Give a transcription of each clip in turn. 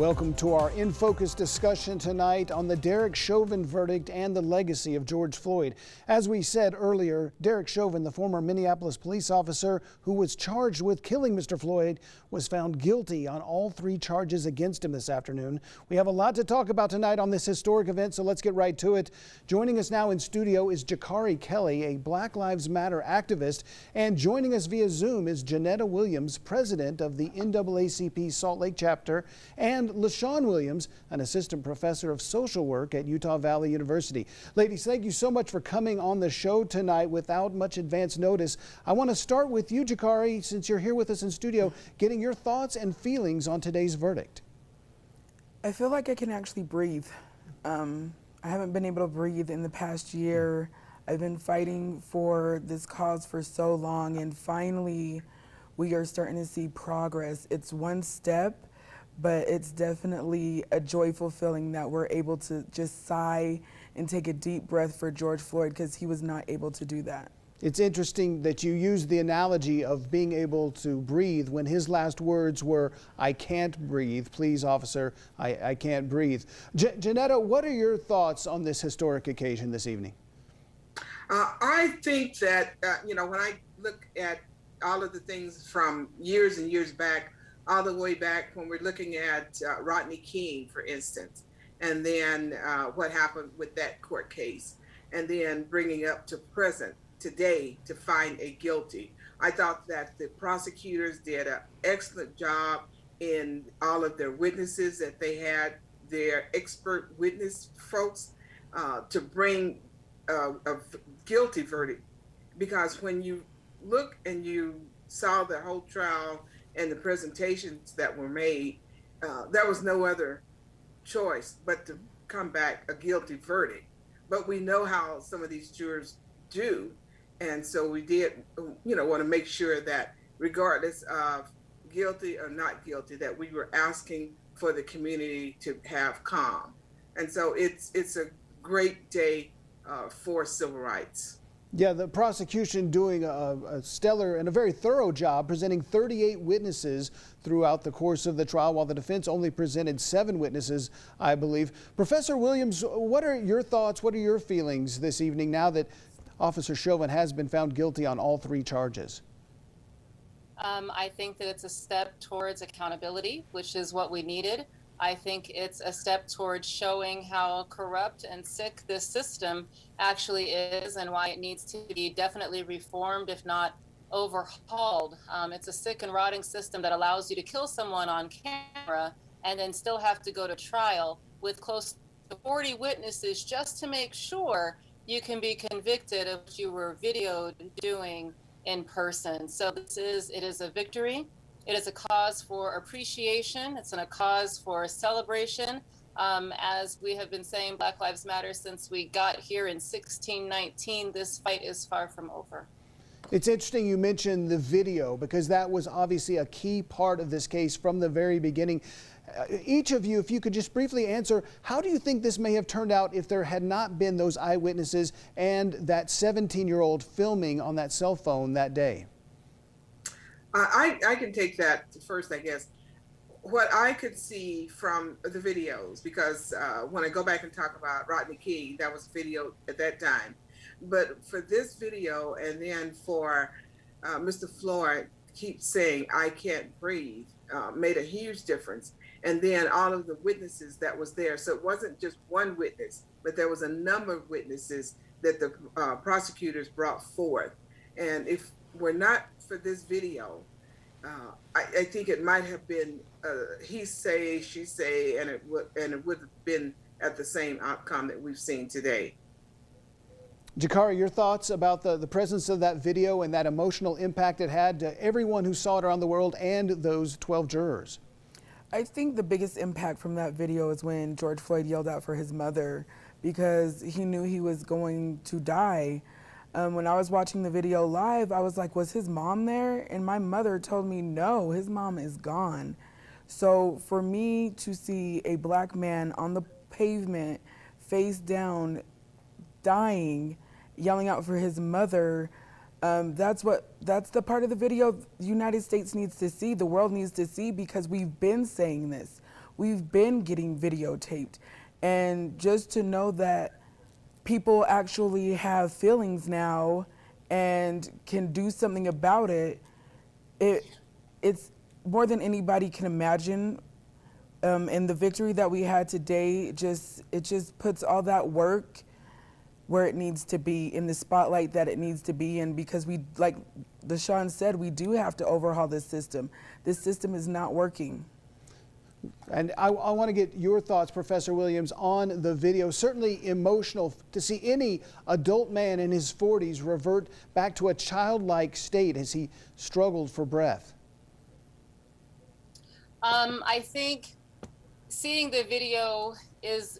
Welcome to our In Focus discussion tonight on the Derek Chauvin verdict and the legacy of George Floyd. As we said earlier, Derek Chauvin, the former Minneapolis police officer who was charged with killing Mr. Floyd, was found guilty on all 3 charges against him this afternoon. We have a lot to talk about tonight on this historic event, so let's get right to it. Joining us now in studio is Jakari Kelly, a Black Lives Matter activist, and joining us via Zoom is Janetta Williams, president of the NAACP Salt Lake chapter, and LaShawn Williams, an assistant professor of social work at Utah Valley University. Ladies, thank you so much for coming on the show tonight without much advance notice. I want to start with you, Jakari, since you're here with us in studio, getting your thoughts and feelings on today's verdict. I feel like I can actually breathe. I haven't been able to breathe in the past year. I've been fighting for this cause for so long, and finally we are starting to see progress. It's one step, but it's definitely a joyful feeling that we're able to just sigh and take a deep breath for George Floyd, because he was not able to do that. It's interesting that you use the analogy of being able to breathe when his last words were, "I can't breathe. Please, officer, I can't breathe." Janetta, what are your thoughts on this historic occasion this evening? I think that, when I look at all of the things from years and years back, all the way back when we're looking at Rodney King, for instance, and then what happened with that court case, and then bringing up to present today to find a guilty. I thought that the prosecutors did an excellent job in all of their witnesses, that they had their expert witness folks to bring a guilty verdict. Because when you look and you saw the whole trial and the presentations that were made, there was no other choice but to come back a guilty verdict. But we know how some of these jurors do, and so we did, want to make sure that regardless of guilty or not guilty, that we were asking for the community to have calm. And so it's a great day for civil rights. Yeah, the prosecution doing a stellar and a very thorough job, presenting 38 witnesses throughout the course of the trial, while the defense only presented 7 witnesses, I believe. Professor Williams, what are your thoughts? What are your feelings this evening now that Officer Chauvin has been found guilty on all 3 charges? I think that it's a step towards accountability, which is what we needed. I think it's a step towards showing how corrupt and sick this system actually is, and why it needs to be definitely reformed, if not overhauled. It's a sick and rotting system that allows you to kill someone on camera and then still have to go to trial with close to 40 witnesses just to make sure you can be convicted of what you were videoed doing in person. So it is a victory. It is a cause for appreciation. It's a cause for celebration. As we have been saying, Black Lives Matter since we got here in 1619, this fight is far from over. It's interesting you mentioned the video, because that was obviously a key part of this case from the very beginning. Each of you, if you could just briefly answer, how do you think this may have turned out if there had not been those eyewitnesses and that 17-year-old filming on that cell phone that day? I can take that first, I guess. What I could see from the videos, because when I go back and talk about Rodney King, that was video at that time. But for this video, and then for Mr. Floyd keep saying, "I can't breathe," made a huge difference. And then all of the witnesses that was there. So it wasn't just one witness, but there was a number of witnesses that the prosecutors brought forth. And if we're not for this video, I think it might have been he say, she say, and it would have been at the same outcome that we've seen today. Jakari, your thoughts about the presence of that video and that emotional impact it had to everyone who saw it around the world and those 12 jurors? I think the biggest impact from that video is when George Floyd yelled out for his mother, because he knew he was going to die. When I was watching the video live, I was like, was his mom there? And my mother told me, no, his mom is gone. So for me to see a Black man on the pavement, face down, dying, yelling out for his mother, that's the part of the video the United States needs to see, the world needs to see, because we've been saying this. we've been getting videotaped. And just to know that people actually have feelings now and can do something about it, it's more than anybody can imagine. And the victory that we had today, it just puts all that work where it needs to be, in the spotlight that it needs to be in, because we, like Deshaun said, we do have to overhaul this system. This system is not working. And I want to get your thoughts, Professor Williams, on the video. Certainly emotional to see any adult man in his 40s revert back to a childlike state as he struggled for breath. I think seeing the video is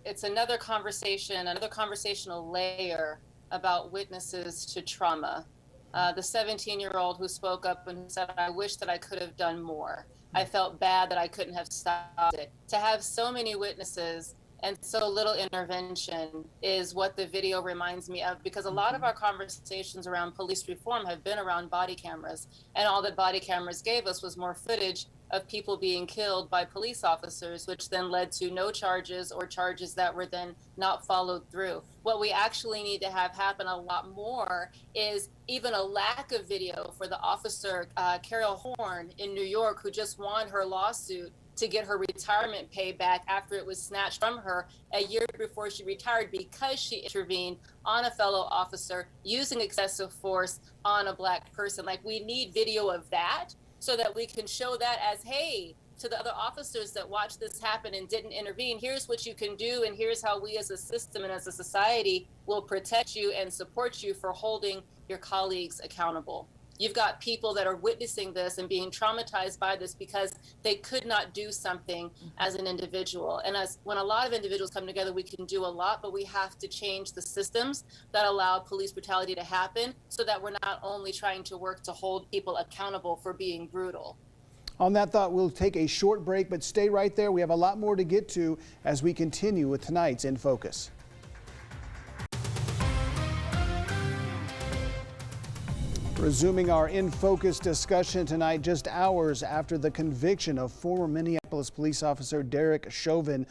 it's another conversation, another conversational layer about witnesses to trauma. The 17-year-old who spoke up and said, "I wish that I could have done more. I felt bad that I couldn't have stopped it." To have so many witnesses and so little intervention is what the video reminds me of, because a lot of our conversations around police reform have been around body cameras, and all that body cameras gave us was more footage of people being killed by police officers, which then led to no charges or charges that were then not followed through. What we actually need to have happen a lot more is even a lack of video for the officer, Carol Horn in New York, who just won her lawsuit to get her retirement pay back after it was snatched from her a year before she retired, because she intervened on a fellow officer using excessive force on a Black person. Like, we need video of that so that we can show that as, hey, to the other officers that watched this happen and didn't intervene, here's what you can do, and here's how we as a system and as a society will protect you and support you for holding your colleagues accountable. You've got people that are witnessing this and being traumatized by this because they could not do something as an individual. And when a lot of individuals come together, we can do a lot, but we have to change the systems that allow police brutality to happen, so that we're not only trying to work to hold people accountable for being brutal. On that thought, we'll take a short break, but stay right there. We have a lot more to get to as we continue with tonight's In Focus. Resuming our In Focus discussion tonight, just hours after the conviction of former Minneapolis police officer Derek Chauvin.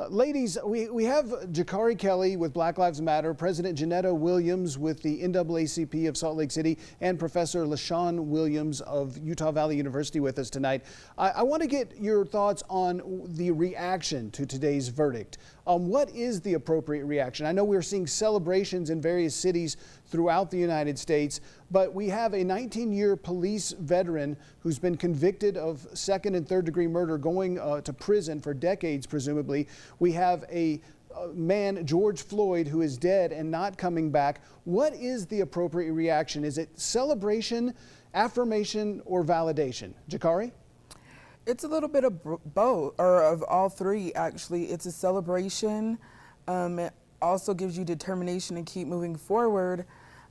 Ladies, we have Jakari Kelly with Black Lives Matter, President Janetta Williams with the NAACP of Salt Lake City, and Professor LaShawn Williams of Utah Valley University with us tonight. I want to get your thoughts on the reaction to today's verdict. What is the appropriate reaction? I know we're seeing celebrations in various cities throughout the United States, but we have a 19-year police veteran who's been convicted of second and third degree murder, going to prison for decades, presumably. We have a man, George Floyd, who is dead and not coming back. What is the appropriate reaction? Is it celebration, affirmation, or validation? Jakari? It's a little bit of both, or of all three, actually. It's a celebration. It also gives you determination to keep moving forward.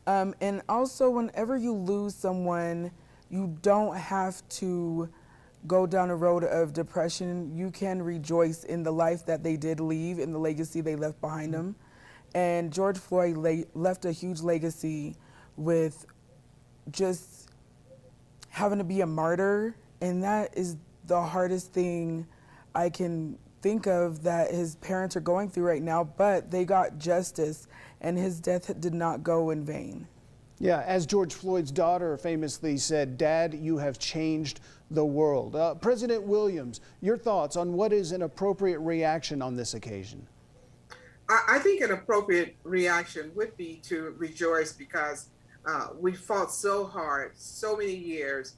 And also, whenever you lose someone, you don't have to go down a road of depression. You can rejoice in the life that they did leave, in the legacy they left behind them. And George Floyd left a huge legacy with just having to be a martyr, and that is the hardest thing I can think of that his parents are going through right now, but they got justice, and his death did not go in vain. Yeah, as George Floyd's daughter famously said, "Dad, you have changed the world." President Williams, your thoughts on what is an appropriate reaction on this occasion? I think an appropriate reaction would be to rejoice, because we fought so hard, so many years.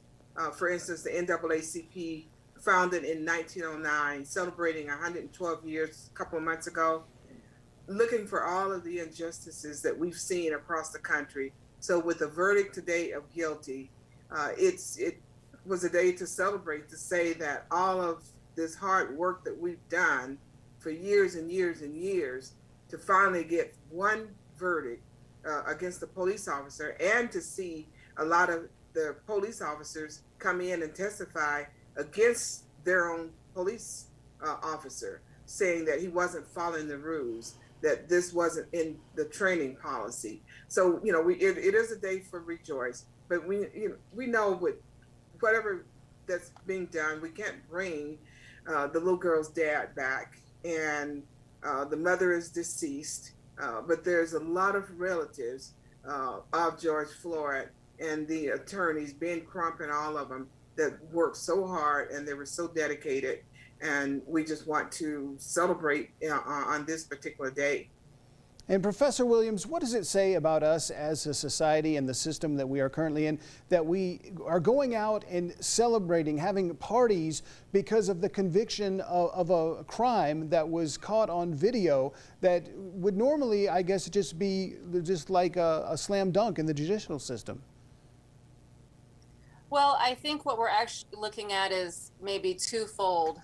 For instance, the NAACP, founded in 1909, celebrating 112 years a couple of months ago, looking for all of the injustices that we've seen across the country. So with the verdict today of guilty, it was a day to celebrate, to say that all of this hard work that we've done for years and years and years, to finally get one verdict against the police officer, and to see a lot of the police officers come in and testify against their own police officer, saying that he wasn't following the rules, that this wasn't in the training policy. So, it is a day for rejoice, but we know with whatever that's being done, we can't bring the little girl's dad back, and the mother is deceased, but there's a lot of relatives of George Floyd and the attorneys, Ben Crump and all of them, that worked so hard and they were so dedicated. And we just want to celebrate on this particular day. And Professor Williams, what does it say about us as a society and the system that we are currently in, that we are going out and celebrating, having parties because of the conviction of a crime that was caught on video that would normally, I guess, just be just like a slam dunk in the judicial system? Well, I think what we're actually looking at is maybe twofold.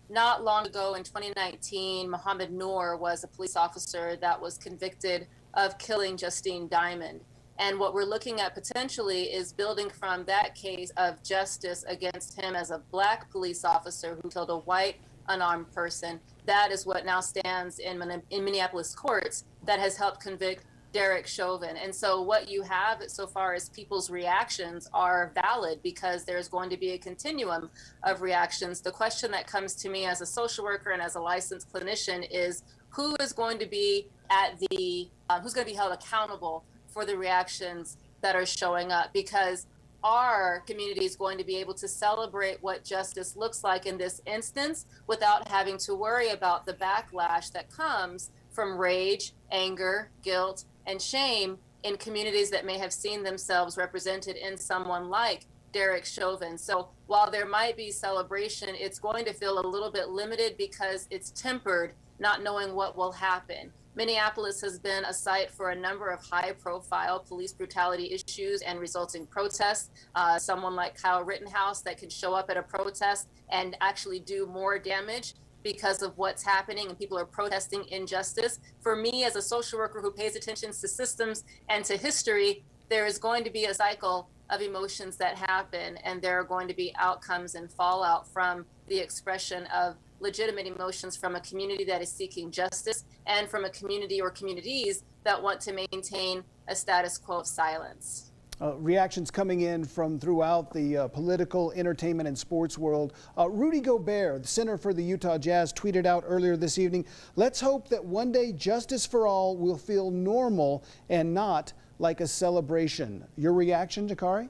Not long ago in 2019, Mohammed Noor was a police officer that was convicted of killing Justine Diamond. And what we're looking at potentially is building from that case of justice against him as a Black police officer who killed a white unarmed person. That is what now stands in Minneapolis courts that has helped convict Derek Chauvin. And so what you have so far as people's reactions are valid because there's going to be a continuum of reactions. The question that comes to me as a social worker and as a licensed clinician is who is going to be who's going to be held accountable for the reactions that are showing up, because our community is going to be able to celebrate what justice looks like in this instance without having to worry about the backlash that comes from rage, anger, guilt, and shame in communities that may have seen themselves represented in someone like Derek Chauvin. So while there might be celebration, it's going to feel a little bit limited because it's tempered, not knowing what will happen. Minneapolis has been a site for a number of high-profile police brutality issues and resulting protests. Someone like Kyle Rittenhouse that can show up at a protest and actually do more damage because of what's happening and people are protesting injustice. For me, as a social worker who pays attention to systems and to history, there is going to be a cycle of emotions that happen, and there are going to be outcomes and fallout from the expression of legitimate emotions from a community that is seeking justice and from a community or communities that want to maintain a status quo of silence. Reactions coming in from throughout the political, entertainment, and sports world. Rudy Gobert, the center for the Utah Jazz, tweeted out earlier this evening, "Let's hope that one day justice for all will feel normal and not like a celebration." Your reaction, Jakari?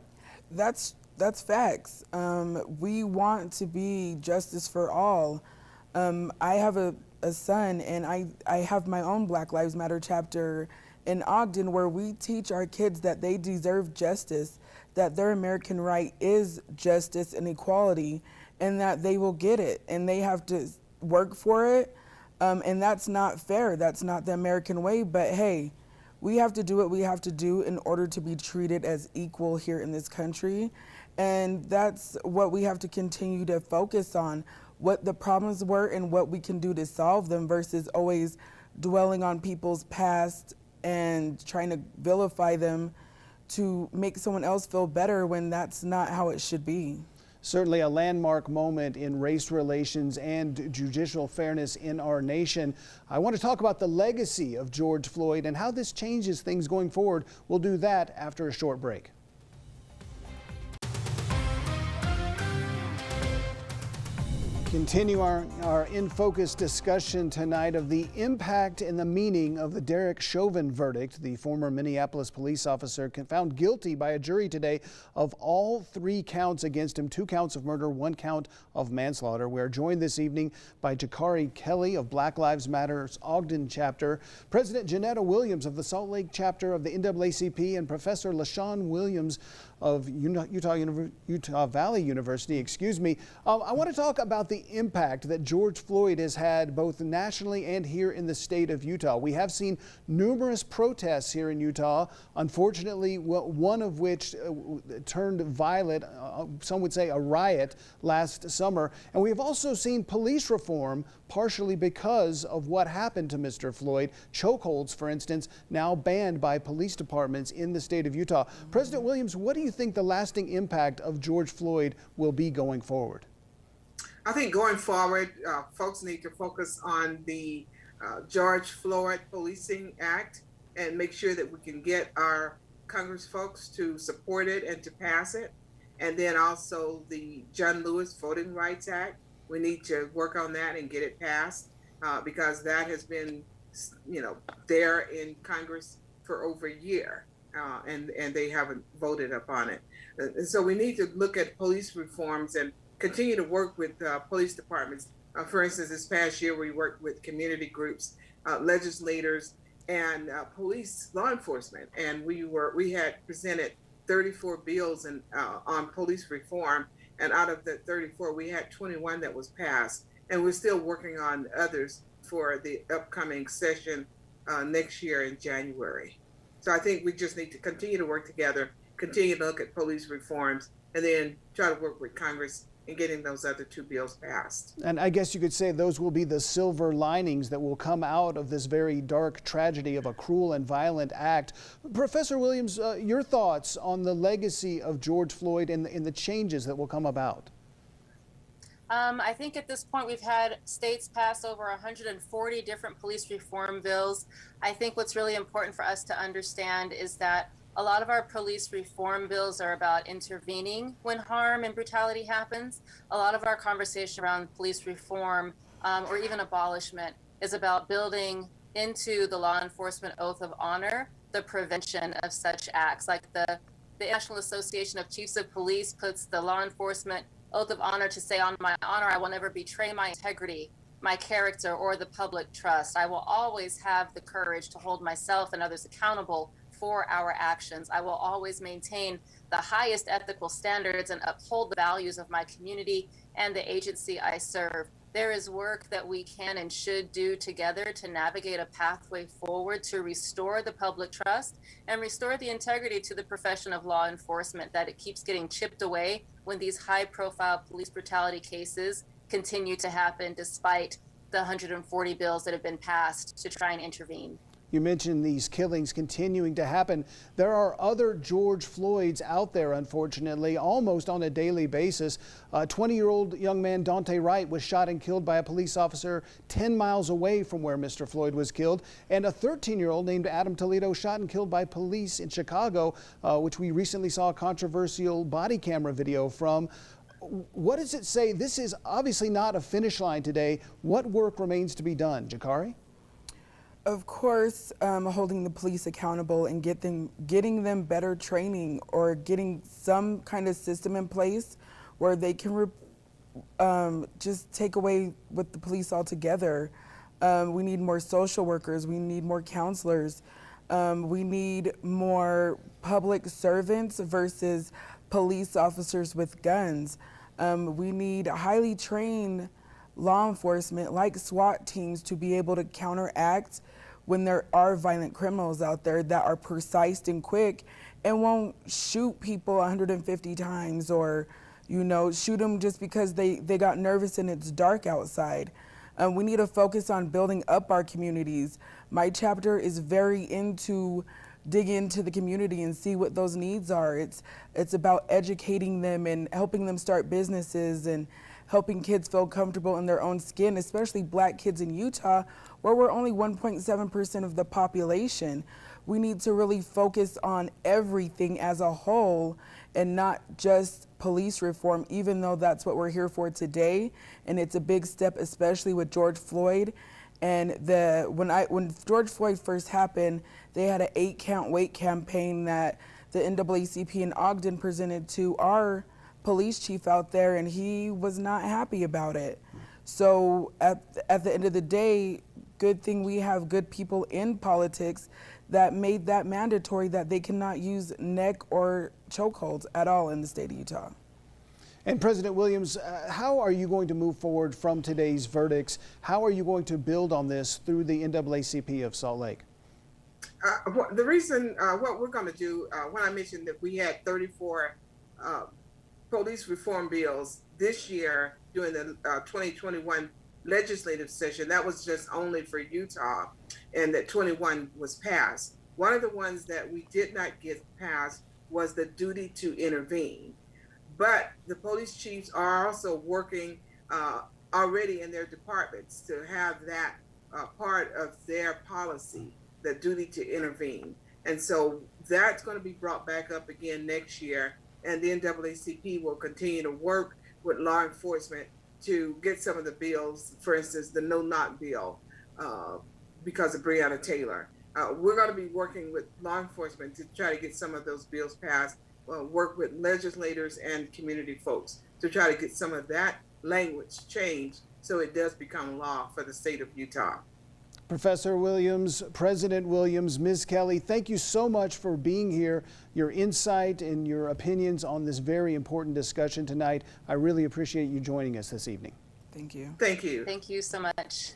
That's facts. We want to be justice for all. I have a son, and I have my own Black Lives Matter chapter in Ogden, where we teach our kids that they deserve justice, that their American right is justice and equality, and that they will get it, and they have to work for it. And that's not fair. That's not the American way. But hey, we have to do what we have to do in order to be treated as equal here in this country. And that's what we have to continue to focus on, what the problems were and what we can do to solve them, versus always dwelling on people's past and trying to vilify them to make someone else feel better when that's not how it should be. Certainly a landmark moment in race relations and judicial fairness in our nation. I want to talk about the legacy of George Floyd and how this changes things going forward. We'll do that after a short break. Continue our In Focus discussion tonight of the impact and the meaning of the Derek Chauvin verdict. The former Minneapolis police officer found guilty by a jury today of all 3 counts against him, 2 counts of murder, 1 count of manslaughter. We are joined this evening by Jakari Kelly of Black Lives Matter's Ogden chapter, President Janetta Williams of the Salt Lake chapter of the NAACP, and Professor LaShawn Williams of Utah Valley University. I want to talk about the impact that George Floyd has had both nationally and here in the state of Utah. We have seen numerous protests here in Utah, unfortunately, one of which turned violent, some would say a riot, last summer. And we have also seen police reform, partially because of what happened to Mr. Floyd. Chokeholds, for instance, now banned by police departments in the state of Utah. President Williams, what do you think the lasting impact of George Floyd will be going forward? I think going forward, folks need to focus on the George Floyd Policing Act and make sure that we can get our Congress folks to support it and to pass it. And then also the John Lewis Voting Rights Act. We need to work on that and get it passed because that has been, there in Congress for over a year, and they haven't voted upon it. And so we need to look at police reforms and continue to work with police departments. For instance, this past year we worked with community groups, legislators, and police law enforcement, and we had presented 34 bills on police reform, and out of the 34 we had 21 that was passed, and we're still working on others for the upcoming session next year in January. So I think we just need to continue to work together, continue to look at police reforms, and then try to work with Congress in getting those other two bills passed. And I guess you could say those will be the silver linings that will come out of this very dark tragedy of a cruel and violent act. Professor Williams, your thoughts on the legacy of George Floyd and the changes that will come about? I think at this point we've had states pass over 140 different police reform bills. I think what's really important for us to understand is that a lot of our police reform bills are about intervening when harm and brutality happens. A lot of our conversation around police reform or even abolishment is about building into the law enforcement oath of honor the prevention of such acts. Like the National Association of Chiefs of Police puts the law enforcement oath of honor to say, on my honor, I will never betray my integrity, my character, or the public trust. I will always have the courage to hold myself and others accountable for our actions. I will always maintain the highest ethical standards and uphold the values of my community and the agency I serve. There is work that we can and should do together to navigate a pathway forward to restore the public trust and restore the integrity to the profession of law enforcement, that it keeps getting chipped away when these high-profile police brutality cases continue to happen despite the 140 bills that have been passed to try and intervene. You mentioned these killings continuing to happen. There are other George Floyds out there, unfortunately, almost on a daily basis. A 20-year-old young man, Daunte Wright, was shot and killed by a police officer 10 miles away from where Mr. Floyd was killed. And a 13-year-old named Adam Toledo shot and killed by police in Chicago, which we recently saw a controversial body camera video from. What does it say? This is obviously not a finish line today. What work remains to be done? Jakari? Of course, holding the police accountable and getting them better training or getting some kind of system in place where they can just take away with the police altogether. We need more social workers. We need more counselors. We need more public servants versus police officers with guns. We need highly trained law enforcement like SWAT teams to be able to counteract when there are violent criminals out there that are precise and quick and won't shoot people 150 times or, shoot them just because they got nervous and it's dark outside. We need to focus on building up our communities. My chapter is very into dig into the community and see what those needs are. It's about educating them and helping them start businesses and helping kids feel comfortable in their own skin, especially Black kids in Utah, where we're only 1.7% of the population. We need to really focus on everything as a whole and not just police reform, even though that's what we're here for today. And it's a big step, especially with George Floyd. And when George Floyd first happened, they had an 8-count wait campaign that the NAACP in Ogden presented to our police chief out there, and he was not happy about it. So at the end of the day, good thing we have good people in politics that made that mandatory that they cannot use neck or chokeholds at all in the state of Utah. And President Williams, how are you going to move forward from today's verdicts? How are you going to build on this through the NAACP of Salt Lake? The reason, what we're going to do, when I mentioned that we had 34 police reform bills this year during the 2021 legislative session, that was just only for Utah, and that 21 was passed. One of the ones that we did not get passed was the duty to intervene. But the police chiefs are also working already in their departments to have that part of their policy, the duty to intervene. And so that's going to be brought back up again next year. And the NAACP will continue to work with law enforcement to get some of the bills, for instance, the no knock bill, because of Breonna Taylor. We're going to be working with law enforcement to try to get some of those bills passed, work with legislators and community folks to try to get some of that language changed so it does become law for the state of Utah. Professor Williams, President Williams, Ms. Kelly, thank you so much for being here, your insight and your opinions on this very important discussion tonight. I really appreciate you joining us this evening. Thank you. Thank you. Thank you so much.